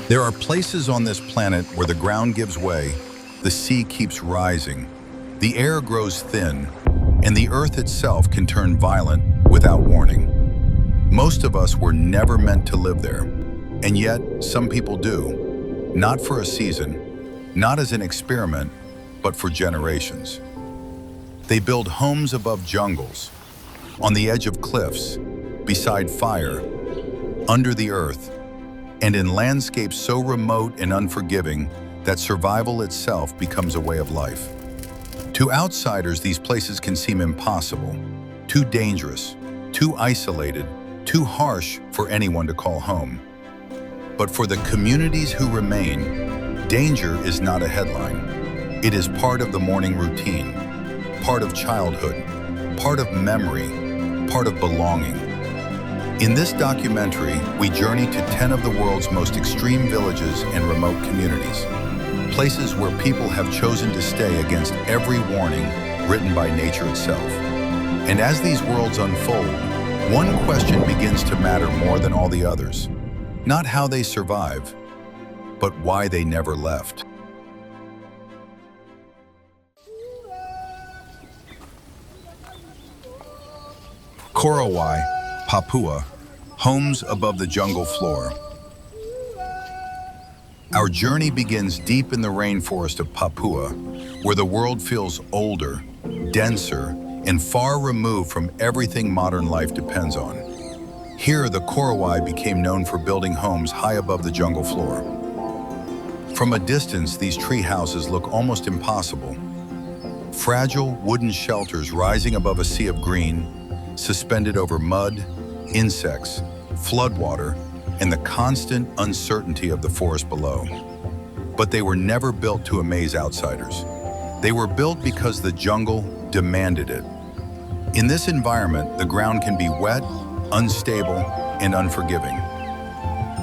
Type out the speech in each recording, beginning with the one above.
There are places on this planet where the ground gives way, the sea keeps rising, the air grows thin, and the earth itself can turn violent without warning. Most of us were never meant to live there, and yet some people do. Not for a season, not as an experiment, but for generations. They build homes above jungles, on the edge of cliffs, beside fire, under the earth, and in landscapes so remote and unforgiving that survival itself becomes a way of life. To outsiders, these places can seem impossible, too dangerous, too isolated, too harsh for anyone to call home. But for the communities who remain, danger is not a headline. It is part of the morning routine, part of childhood, part of memory, part of belonging. In this documentary, we journey to 10 of the world's most extreme villages and remote communities, places where people have chosen to stay against every warning written by nature itself. And as these worlds unfold, one question begins to matter more than all the others. Not how they survive, but why they never left. Korowai, Papua, homes above the jungle floor. Our journey begins deep in the rainforest of Papua, where the world feels older, denser, and far removed from everything modern life depends on. Here, the Korowai became known for building homes high above the jungle floor. From a distance, these tree houses look almost impossible. Fragile wooden shelters rising above a sea of green, suspended over mud, insects, floodwater, and the constant uncertainty of the forest below. But they were never built to amaze outsiders. They were built because the jungle demanded it. In this environment, the ground can be wet, unstable, and unforgiving.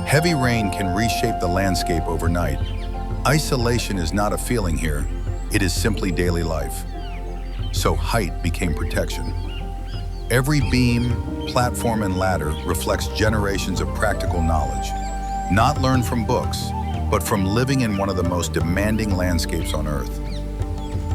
Heavy rain can reshape the landscape overnight. Isolation is not a feeling here, it is simply daily life. So height became protection. Every beam, platform, and ladder reflects generations of practical knowledge, not learned from books, but from living in one of the most demanding landscapes on Earth.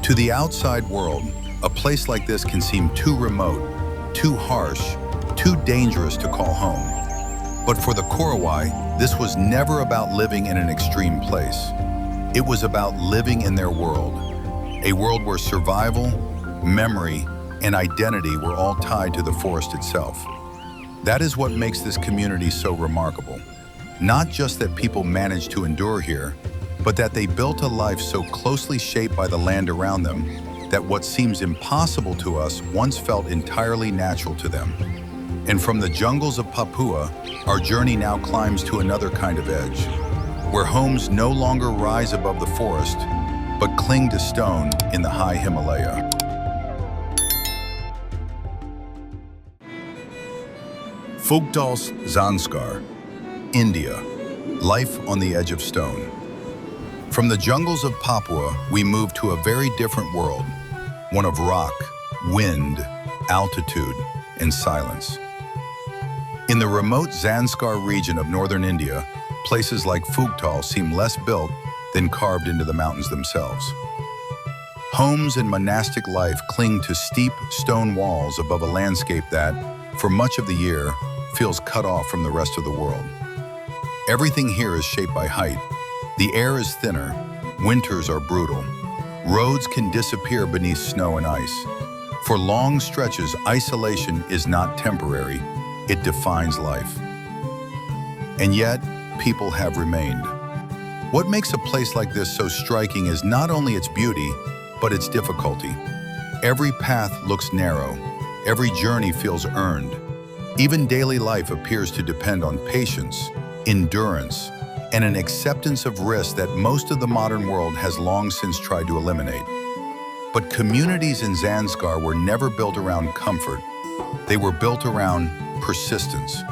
To the outside world, a place like this can seem too remote, too harsh, too dangerous to call home. But for the Korowai, this was never about living in an extreme place. It was about living in their world, a world where survival, memory, and identity were all tied to the forest itself. That is what makes this community so remarkable. Not just that people managed to endure here, but that they built a life so closely shaped by the land around them that what seems impossible to us once felt entirely natural to them. And from the jungles of Papua, our journey now climbs to another kind of edge, where homes no longer rise above the forest, but cling to stone in the high Himalaya. Phugtal's Zanskar, India, life on the edge of stone. From the jungles of Papua, we move to a very different world, one of rock, wind, altitude, and silence. In the remote Zanskar region of northern India, places like Phugtal seem less built than carved into the mountains themselves. Homes and monastic life cling to steep stone walls above a landscape that, for much of the year, feels cut off from the rest of the world. Everything here is shaped by height. The air is thinner, winters are brutal. Roads can disappear beneath snow and ice. For long stretches, isolation is not temporary, it defines life. And yet, people have remained. What makes a place like this so striking is not only its beauty, but its difficulty. Every path looks narrow, every journey feels earned. Even daily life appears to depend on patience, endurance, and an acceptance of risk that most of the modern world has long since tried to eliminate. But communities in Zanskar were never built around comfort. They were built around persistence.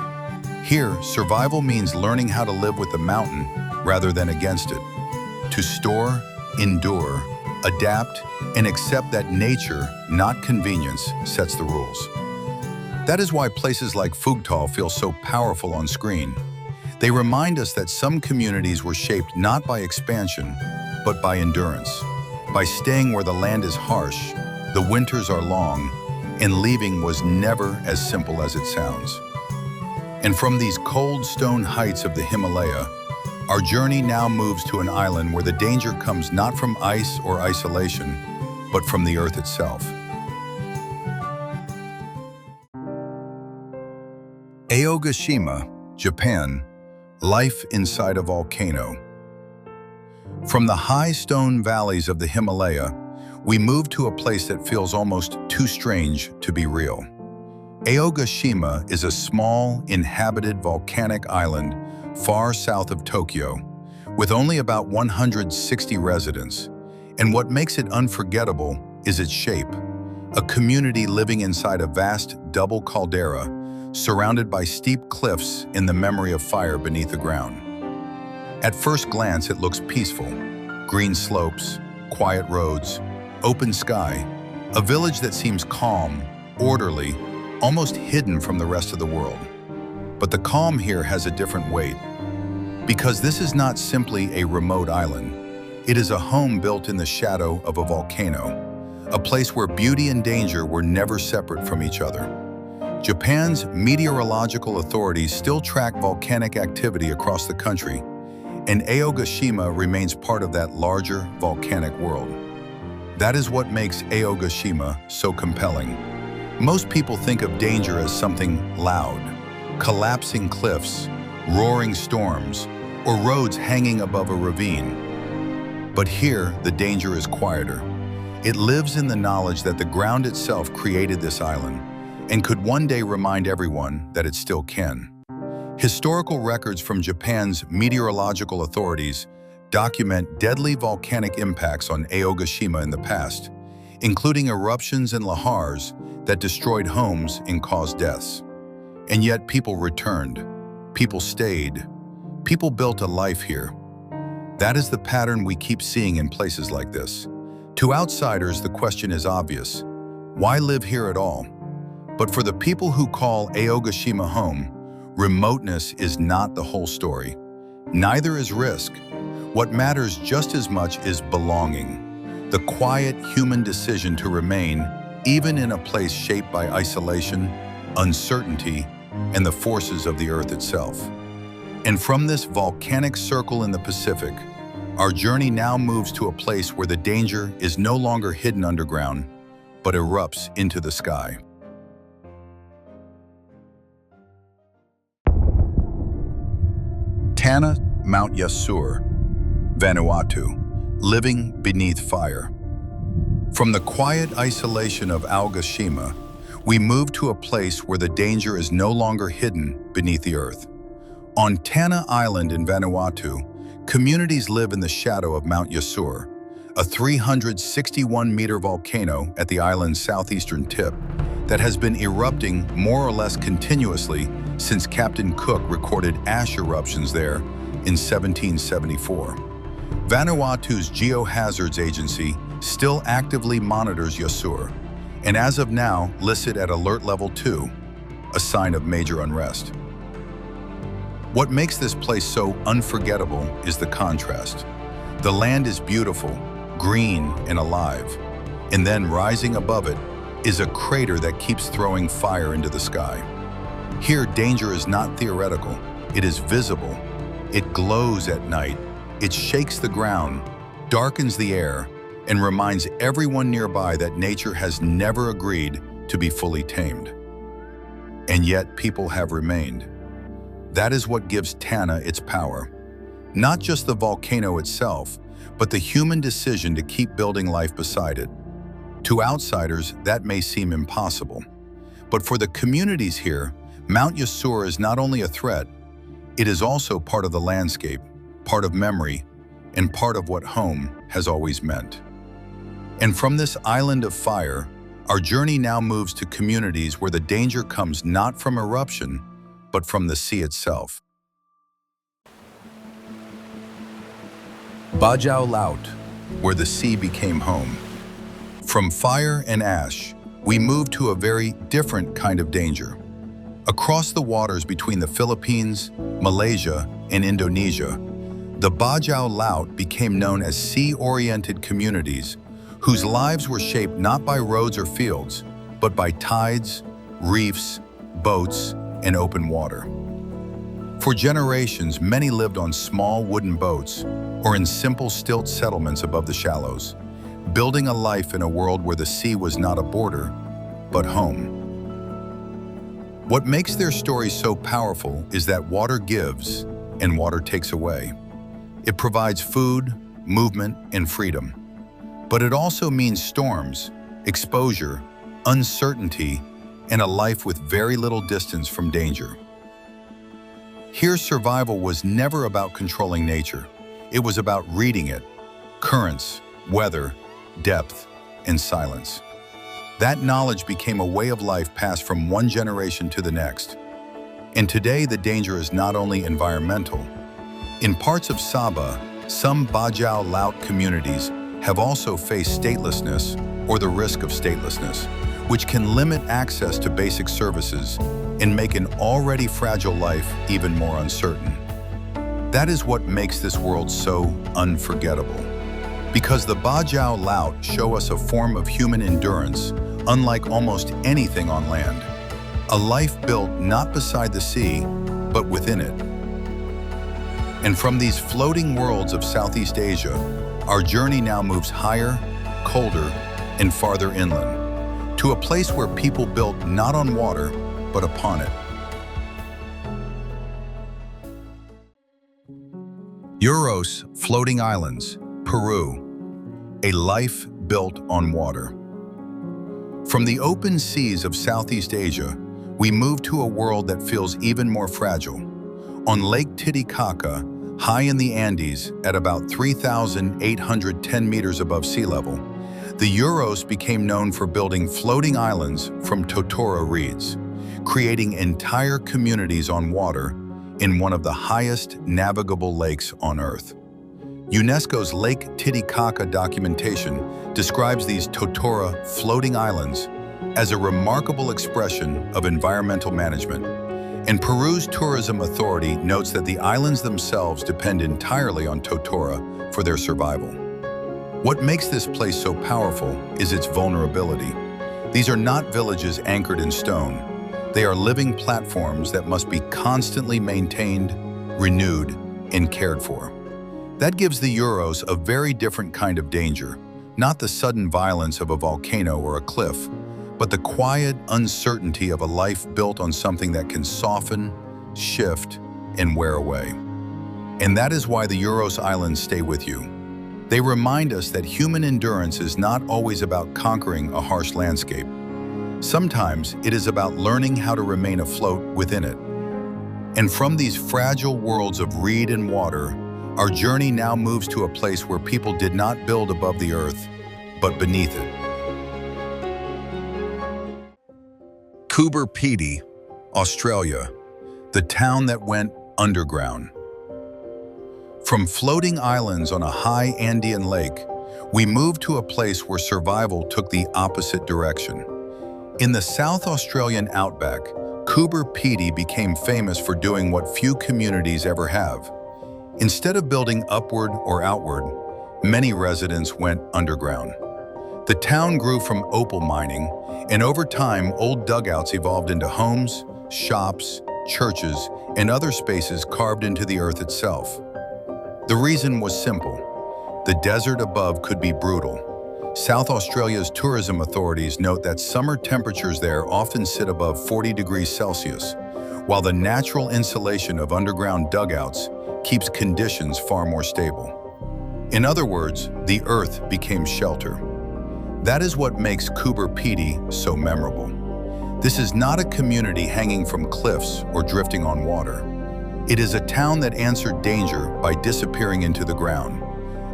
Here, survival means learning how to live with the mountain rather than against it. To store, endure, adapt, and accept that nature, not convenience, sets the rules. That is why places like Phugtal feel so powerful on screen. They remind us that some communities were shaped not by expansion, but by endurance, by staying where the land is harsh, the winters are long, and leaving was never as simple as it sounds. And from these cold stone heights of the Himalaya, our journey now moves to an island where the danger comes not from ice or isolation, but from the earth itself. Aogashima, Japan, life inside a volcano. From the high stone valleys of the Himalaya, we move to a place that feels almost too strange to be real. Aogashima is a small, inhabited volcanic island far south of Tokyo, with only about 160 residents. And what makes it unforgettable is its shape, a community living inside a vast double caldera, surrounded by steep cliffs in the memory of fire beneath the ground. At first glance, it looks peaceful. Green slopes, quiet roads, open sky, a village that seems calm, orderly, almost hidden from the rest of the world. But the calm here has a different weight. Because this is not simply a remote island, it is a home built in the shadow of a volcano, a place where beauty and danger were never separate from each other. Japan's meteorological authorities still track volcanic activity across the country, and Aogashima remains part of that larger volcanic world. That is what makes Aogashima so compelling. Most people think of danger as something loud, collapsing cliffs, roaring storms, or roads hanging above a ravine. But here, the danger is quieter. It lives in the knowledge that the ground itself created this island and could one day remind everyone that it still can. Historical records from Japan's meteorological authorities document deadly volcanic impacts on Aogashima in the past, including eruptions and lahars that destroyed homes and caused deaths. And yet people returned, people stayed, people built a life here. That is the pattern we keep seeing in places like this. To outsiders, the question is obvious: why live here at all? But for the people who call Aogashima home, remoteness is not the whole story. Neither is risk. What matters just as much is belonging, the quiet human decision to remain, even in a place shaped by isolation, uncertainty, and the forces of the earth itself. And from this volcanic circle in the Pacific, our journey now moves to a place where the danger is no longer hidden underground, but erupts into the sky. Tanna, Mount Yasur, Vanuatu, living beneath fire. From the quiet isolation of Aogashima, we move to a place where the danger is no longer hidden beneath the earth. On Tanna Island in Vanuatu, communities live in the shadow of Mount Yasur, a 361-meter volcano at the island's southeastern tip that has been erupting more or less continuously since Captain Cook recorded ash eruptions there in 1774. Vanuatu's Geohazards Agency still actively monitors Yasur, and as of now listed at Alert Level 2, a sign of major unrest. What makes this place so unforgettable is the contrast. The land is beautiful, green, and alive, and then rising above it is a crater that keeps throwing fire into the sky. Here, danger is not theoretical, it is visible. It glows at night, it shakes the ground, darkens the air, and reminds everyone nearby that nature has never agreed to be fully tamed. And yet people have remained. That is what gives Tanna its power. Not just the volcano itself, but the human decision to keep building life beside it. To outsiders, that may seem impossible. But for the communities here, Mount Yasur is not only a threat, it is also part of the landscape, part of memory, and part of what home has always meant. And from this island of fire, our journey now moves to communities where the danger comes not from eruption, but from the sea itself. Bajau Laut, where the sea became home. From fire and ash, we move to a very different kind of danger. Across the waters between the Philippines, Malaysia, and Indonesia, the Bajau Laut became known as sea-oriented communities whose lives were shaped not by roads or fields, but by tides, reefs, boats, and open water. For generations, many lived on small wooden boats or in simple stilt settlements above the shallows, building a life in a world where the sea was not a border, but home. What makes their story so powerful is that water gives and water takes away. It provides food, movement, and freedom. But it also means storms, exposure, uncertainty, and a life with very little distance from danger. Here, survival was never about controlling nature. It was about reading it, currents, weather, depth, and silence. That knowledge became a way of life passed from one generation to the next. And today, the danger is not only environmental. In parts of Sabah, some Bajau Laut communities have also faced statelessness or the risk of statelessness, which can limit access to basic services and make an already fragile life even more uncertain. That is what makes this world so unforgettable. Because the Bajau Laut show us a form of human endurance unlike almost anything on land. A life built not beside the sea, but within it. And from these floating worlds of Southeast Asia, our journey now moves higher, colder, and farther inland, to a place where people built not on water, but upon it. Uros, Floating Islands, Peru, a life built on water. From the open seas of Southeast Asia, we move to a world that feels even more fragile. On Lake Titicaca, high in the Andes at about 3,810 meters above sea level, the Uros became known for building floating islands from totora reeds, creating entire communities on water in one of the highest navigable lakes on Earth. UNESCO's Lake Titicaca documentation describes these totora floating islands as a remarkable expression of environmental management. And Peru's Tourism Authority notes that the islands themselves depend entirely on totora for their survival. What makes this place so powerful is its vulnerability. These are not villages anchored in stone. They are living platforms that must be constantly maintained, renewed, and cared for. That gives the Uros a very different kind of danger, not the sudden violence of a volcano or a cliff, but the quiet uncertainty of a life built on something that can soften, shift, and wear away. And that is why the Uros Islands stay with you. They remind us that human endurance is not always about conquering a harsh landscape. Sometimes it is about learning how to remain afloat within it. And from these fragile worlds of reed and water, our journey now moves to a place where people did not build above the earth, but beneath it. Coober Pedy, Australia, the town that went underground. From floating islands on a high Andean lake, we moved to a place where survival took the opposite direction. In the South Australian outback, Coober Pedy became famous for doing what few communities ever have. Instead of building upward or outward, many residents went underground. The town grew from opal mining, and over time, old dugouts evolved into homes, shops, churches, and other spaces carved into the earth itself. The reason was simple. The desert above could be brutal. South Australia's tourism authorities note that summer temperatures there often sit above 40 degrees Celsius, while the natural insulation of underground dugouts keeps conditions far more stable. In other words, the earth became shelter. That is what makes Coober Pedy so memorable. This is not a community hanging from cliffs or drifting on water. It is a town that answered danger by disappearing into the ground,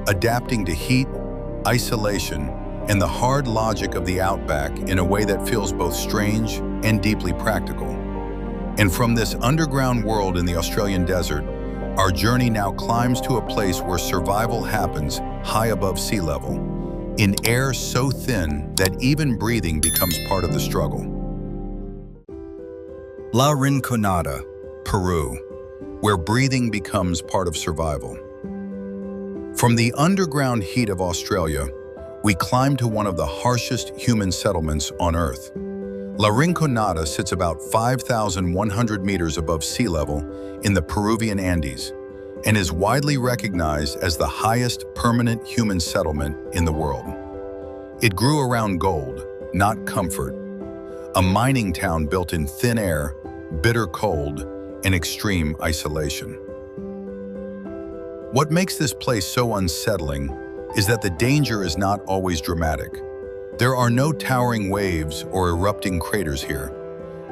adapting to heat, isolation, and the hard logic of the outback in a way that feels both strange and deeply practical. And from this underground world in the Australian desert, our journey now climbs to a place where survival happens high above sea level, in air so thin that even breathing becomes part of the struggle. La Rinconada, Peru, where breathing becomes part of survival. From the underground heat of Australia, we climb to one of the harshest human settlements on Earth. La Rinconada sits about 5,100 meters above sea level in the Peruvian Andes and is widely recognized as the highest permanent human settlement in the world. It grew around gold, not comfort, a mining town built in thin air, bitter cold, and extreme isolation. What makes this place so unsettling is that the danger is not always dramatic. There are no towering waves or erupting craters here.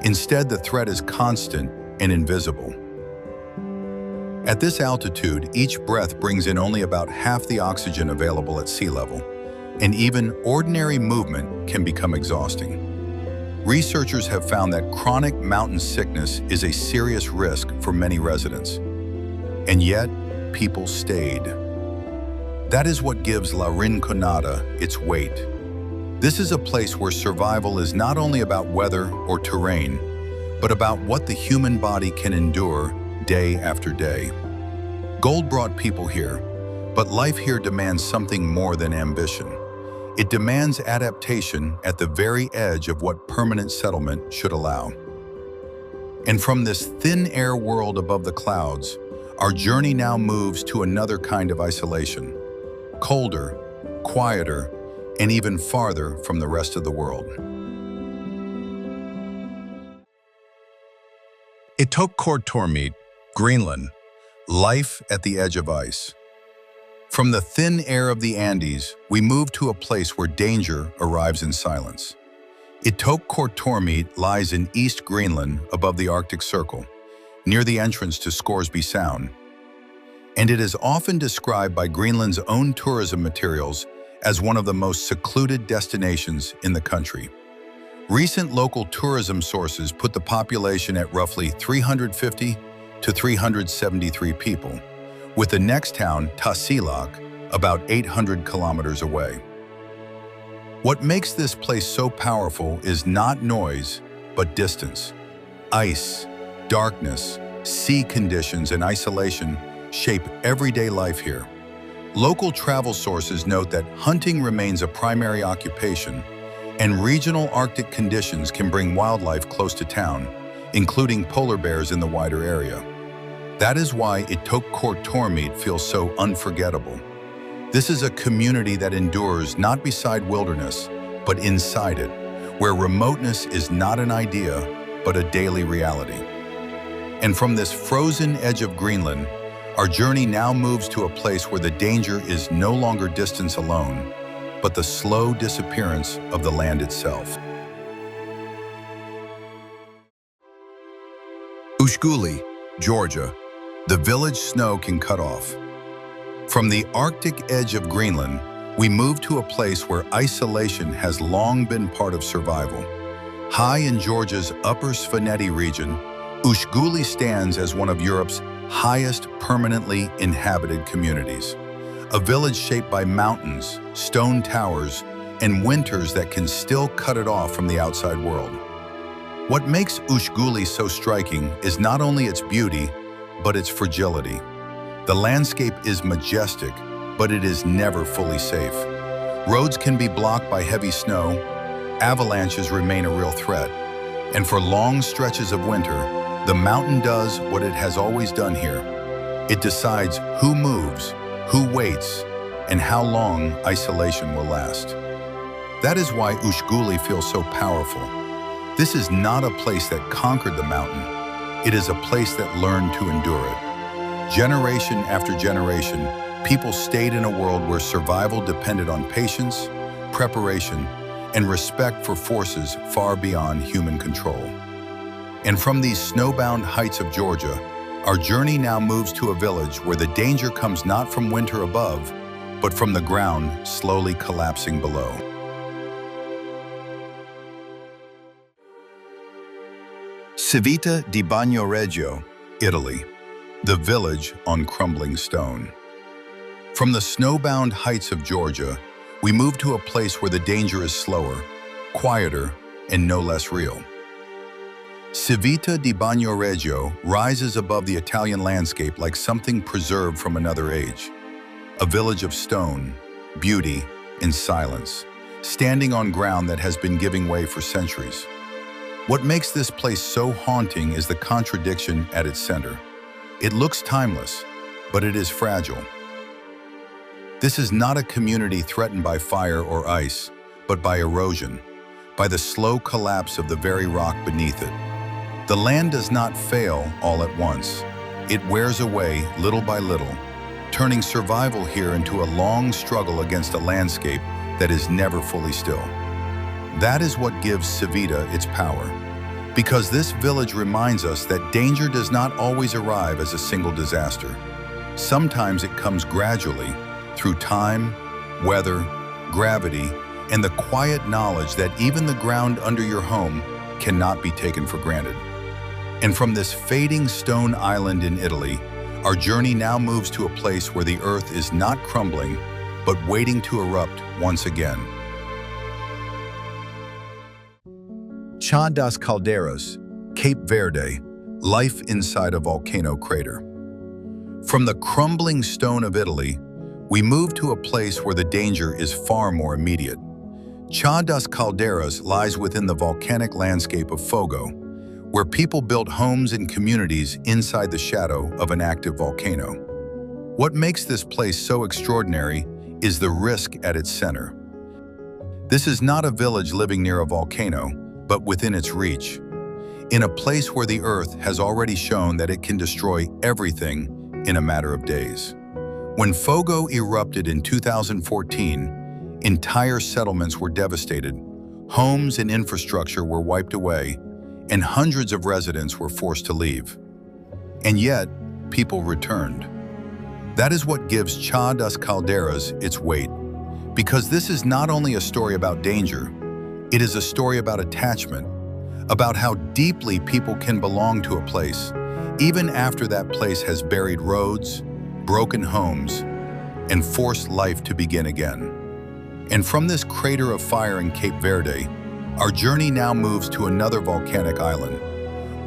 Instead, the threat is constant and invisible. At this altitude, each breath brings in only about half the oxygen available at sea level, and even ordinary movement can become exhausting. Researchers have found that chronic mountain sickness is a serious risk for many residents. And yet, people stayed. That is what gives La Rinconada its weight. This is a place where survival is not only about weather or terrain, but about what the human body can endure day after day. Gold brought people here, but life here demands something more than ambition. It demands adaptation at the very edge of what permanent settlement should allow. And from this thin air world above the clouds, our journey now moves to another kind of isolation. Colder, quieter, and even farther from the rest of the world. Ittoqqortoormiit, Greenland, life at the edge of ice. From the thin air of the Andes, we move to a place where danger arrives in silence. Ittoqqortoormiit lies in East Greenland above the Arctic Circle, near the entrance to Scoresby Sound. And it is often described by Greenland's own tourism materials as one of the most secluded destinations in the country. Recent local tourism sources put the population at roughly 350 to 373 people, with the next town, Tasiilaq, about 800 kilometers away. What makes this place so powerful is not noise, but distance. Ice, darkness, sea conditions, and isolation shape everyday life here. Local travel sources note that hunting remains a primary occupation, and regional Arctic conditions can bring wildlife close to town, including polar bears in the wider area. That is why Ittoqqortoormiit feels so unforgettable. This is a community that endures not beside wilderness, but inside it, where remoteness is not an idea, but a daily reality. And from this frozen edge of Greenland, our journey now moves to a place where the danger is no longer distance alone, but the slow disappearance of the land itself. Ushguli, Georgia. The village snow can cut off. From the Arctic edge of Greenland, we move to a place where isolation has long been part of survival. High in Georgia's Upper Svaneti region, Ushguli stands as one of Europe's highest permanently inhabited communities. A village shaped by mountains, stone towers, and winters that can still cut it off from the outside world. What makes Ushguli so striking is not only its beauty, but its fragility. The landscape is majestic, but it is never fully safe. Roads can be blocked by heavy snow, avalanches remain a real threat, and for long stretches of winter, the mountain does what it has always done here. It decides who moves, who waits, and how long isolation will last. That is why Ushguli feels so powerful. This is not a place that conquered the mountain. It is a place that learned to endure it. Generation after generation, people stayed in a world where survival depended on patience, preparation, and respect for forces far beyond human control. And from these snowbound heights of Georgia, our journey now moves to a village where the danger comes not from winter above, but from the ground slowly collapsing below. Civita di Bagnoregio, Italy, the village on crumbling stone. From the snowbound heights of Georgia, we move to a place where the danger is slower, quieter, and no less real. Civita di Bagnoregio rises above the Italian landscape like something preserved from another age. A village of stone, beauty, and silence, standing on ground that has been giving way for centuries. What makes this place so haunting is the contradiction at its center. It looks timeless, but it is fragile. This is not a community threatened by fire or ice, but by erosion, by the slow collapse of the very rock beneath it. The land does not fail all at once. It wears away little by little, turning survival here into a long struggle against a landscape that is never fully still. That is what gives Civita its power, because this village reminds us that danger does not always arrive as a single disaster. Sometimes it comes gradually, through time, weather, gravity, and the quiet knowledge that even the ground under your home cannot be taken for granted. And from this fading stone island in Italy, our journey now moves to a place where the earth is not crumbling, but waiting to erupt once again. Chá das Caldeiras, Cape Verde, life inside a volcano crater. From the crumbling stone of Italy, we move to a place where the danger is far more immediate. Chá das Caldeiras lies within the volcanic landscape of Fogo, where people built homes and communities inside the shadow of an active volcano. What makes this place so extraordinary is the risk at its center. This is not a village living near a volcano, but within its reach, in a place where the earth has already shown that it can destroy everything in a matter of days. When Fogo erupted in 2014, entire settlements were devastated, homes and infrastructure were wiped away, and hundreds of residents were forced to leave. And yet, people returned. That is what gives Chá das Caldeiras its weight, because this is not only a story about danger, it is a story about attachment, about how deeply people can belong to a place, even after that place has buried roads, broken homes, and forced life to begin again. And from this crater of fire in Cape Verde, our journey now moves to another volcanic island,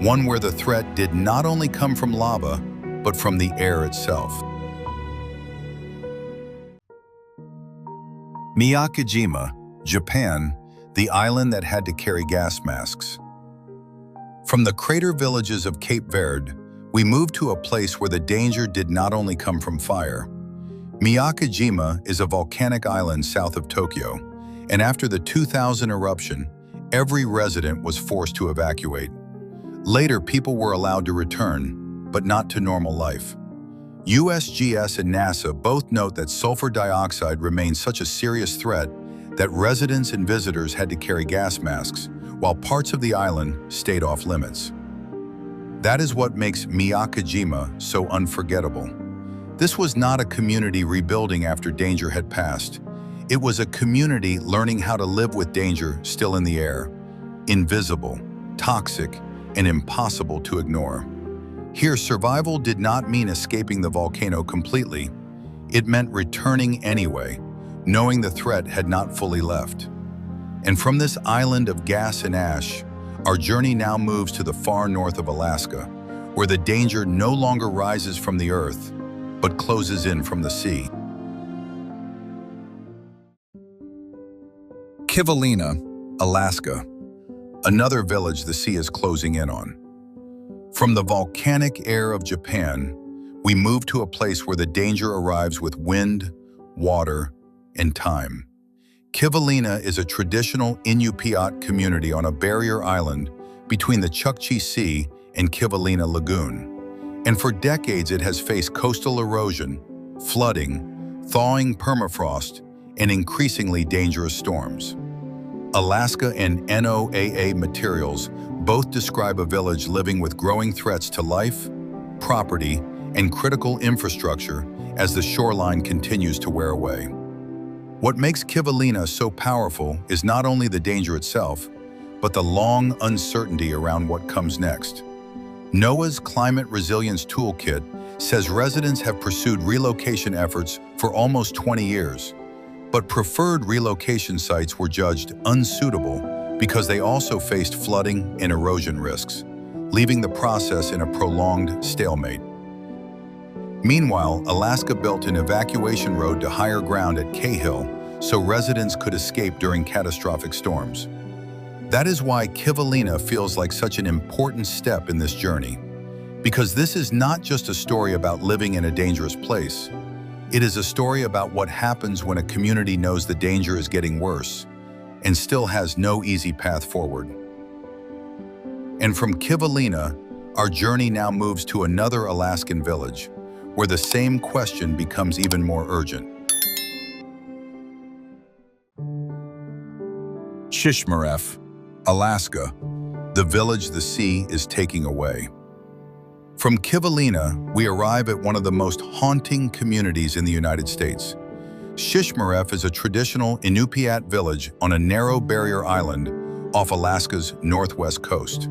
one where the threat did not only come from lava, but from the air itself. Miyakejima, Japan, the island that had to carry gas masks. From the crater villages of Cape Verde, we move to a place where the danger did not only come from fire. Miyakejima is a volcanic island south of Tokyo, and after the 2000 eruption, every resident was forced to evacuate. Later, people were allowed to return, but not to normal life. USGS and NASA both note that sulfur dioxide remains such a serious threat that residents and visitors had to carry gas masks, while parts of the island stayed off limits. That is what makes Miyakejima so unforgettable. This was not a community rebuilding after danger had passed. It was a community learning how to live with danger still in the air, invisible, toxic, and impossible to ignore. Here, survival did not mean escaping the volcano completely. It meant returning anyway, knowing the threat had not fully left. And from this island of gas and ash, our journey now moves to the far north of Alaska, where the danger no longer rises from the earth, but closes in from the sea. Kivalina, Alaska, another village the sea is closing in on. From the volcanic air of Japan, we move to a place where the danger arrives with wind, water, and time. Kivalina is a traditional Inupiat community on a barrier island between the Chukchi Sea and Kivalina Lagoon. And for decades it has faced coastal erosion, flooding, thawing permafrost, and increasingly dangerous storms. Alaska and NOAA materials both describe a village living with growing threats to life, property, and critical infrastructure as the shoreline continues to wear away. What makes Kivalina so powerful is not only the danger itself, but the long uncertainty around what comes next. NOAA's Climate Resilience Toolkit says residents have pursued relocation efforts for almost 20 years, but preferred relocation sites were judged unsuitable because they also faced flooding and erosion risks. leaving the process in a prolonged stalemate. Meanwhile, Alaska built an evacuation road to higher ground at Cahill so residents could escape during catastrophic storms. That is why Kivalina feels like such an important step in this journey, because this is not just a story about living in a dangerous place. It is a story about what happens when a community knows the danger is getting worse and still has no easy path forward. And from Kivalina, our journey now moves to another Alaskan village, where the same question becomes even more urgent. Shishmaref, Alaska, the village the sea is taking away. From Kivalina, we arrive at one of the most haunting communities in the United States. Shishmaref is a traditional Inupiat village on a narrow barrier island off Alaska's northwest coast,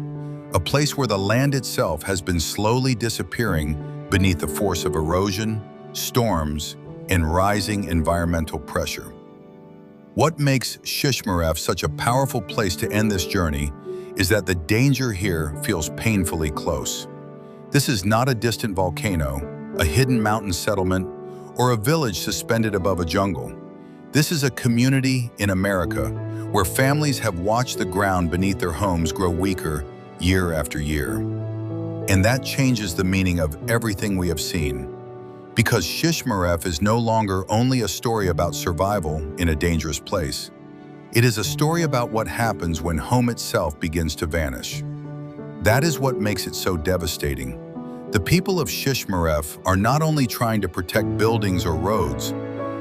a place where the land itself has been slowly disappearing beneath the force of erosion, storms, and rising environmental pressure. What makes Shishmaref such a powerful place to end this journey is that the danger here feels painfully close. This is not a distant volcano, a hidden mountain settlement, or a village suspended above a jungle. This is a community in America where families have watched the ground beneath their homes grow weaker year after year. And that changes the meaning of everything we have seen, because Shishmaref is no longer only a story about survival in a dangerous place. It is a story about what happens when home itself begins to vanish. That is what makes it so devastating. The people of Shishmaref are not only trying to protect buildings or roads,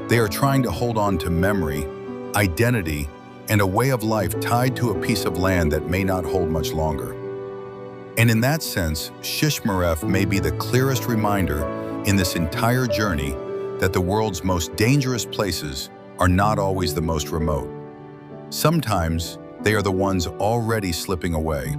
they are trying to hold on to memory, identity, and a way of life tied to a piece of land that may not hold much longer. And in that sense, Shishmaref may be the clearest reminder in this entire journey that the world's most dangerous places are not always the most remote. Sometimes they are the ones already slipping away.